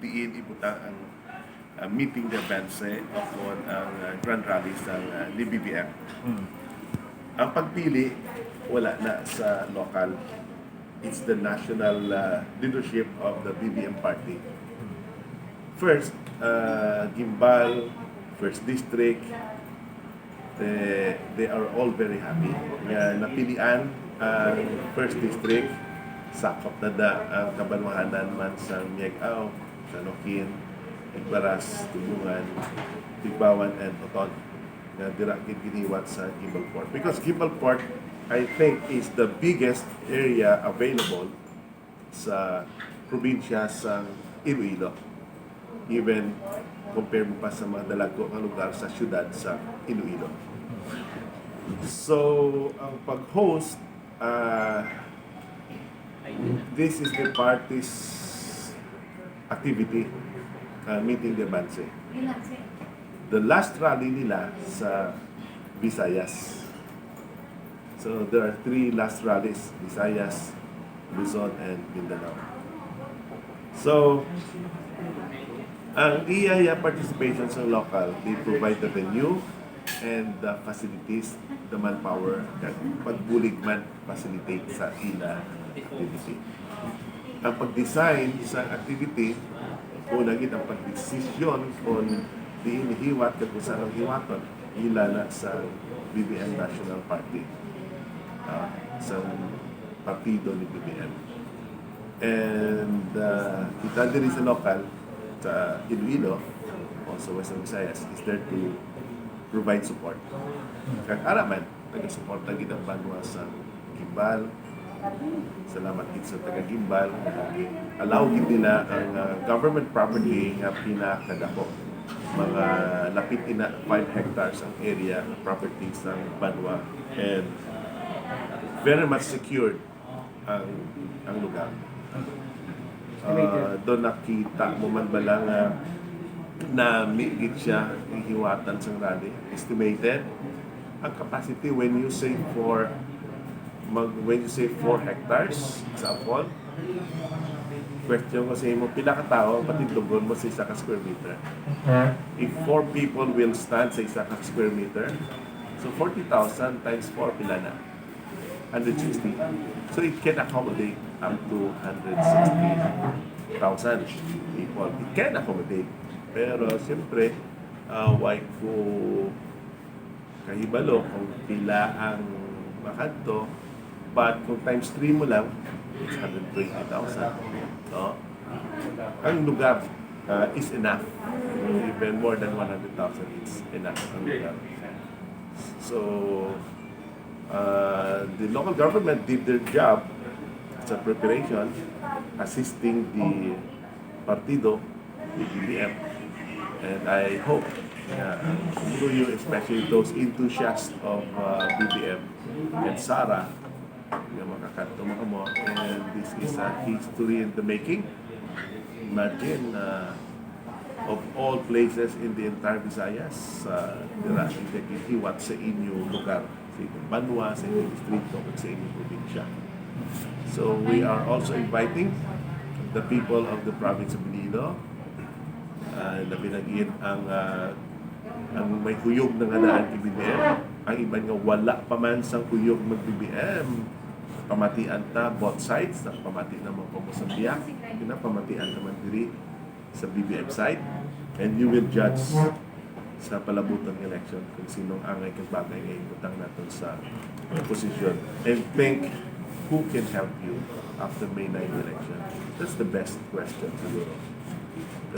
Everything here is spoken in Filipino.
diin ibuta ang meeting the Avance on ang grand rally sa ni BBM. Ang pagpili wala na sa local. It's the national leadership of the BBM party. First, Guimbal, First District, they are all very happy. Napilian ang First District, sakop na ang kabanwahanan man sa Miagao, sa Lokin, Igbaras, Gindugang, Tigbawan, and Oton na direktly giniwat sa Gimbal Port. Because Gimbal Port, I think, is the biggest area available sa probinsya sa Iloilo. Even compare mo pa sa mga dalago ng lugar sa syudad sa Iloilo. So, ang pag-host, this is the party's activity, meeting the Avance. The last rally nila sa Visayas. So there are 3 last rallies, Visayas, Luzon, and Mindanao. So, ang IAIA participation sa local, they provide the venue and the facilities, the manpower, pagbulig man facilitate sa ila activity. Ang pag-design sa activity, unang ang pag-desisyon kung diinihiwat kung saan ang hiwaton, ila na sa BBM National Party, sa partido ni BBM. And kita diri sa local, sa Iloilo, also Western Visayas, is there to provide support. Kag-araman, taga-support na gitang banwa sa Gimbal. Salamat din sa taga-Gimbal. Allow din nila ang government property nga pinakadaku. Mga lapit ina 5 hectares ang area property sa banwa, and very much secured ang lugar. Doon nakita mo man ba lang na migit siya hiwatan sa rally. Estimated ang capacity when you say 4 hectares sa Apol, question ko sa imo, pila ka tao patinduggon mo sa 1 square meter. If 4 people will stand sa 1 square meter, so 40,000 times 4, pila na? 160. So it can accommodate up to 160,000 people. It can accommodate. Pero siyempre, why ko kahibalo kung pila ang makanto, but kung times 3 mo lang, it's 120,000. No? Ang lugar is enough. Even more than 100,000, it's enough ang lugar. So, the local government did their job sa preparation, assisting the partido, the BBM. And I hope to you, especially those enthusiasts of BBM and Sara, yung makakanto mo, and this is a history in the making. Imagine, of all places in the entire Visayas, dirasing hiwat sa inyong lugar, sa inyong banwa, sa inyong distrito, sa inyong probinsya. So we are also inviting the people of the province of Iloilo na binagin ang may huyog ng hadaan ni BBM. Ang iba nga wala pa man sa huyog ng BBM. Pamatian ta both sides, pamati na mga Mosambiak, pamatian naman diri sa BBM side, and you will judge sa palabutan ng election kung sinong angay kang bagay ngayon butang natin sa posisyon, and think who can help you after May 9 election. That's the best question siguro.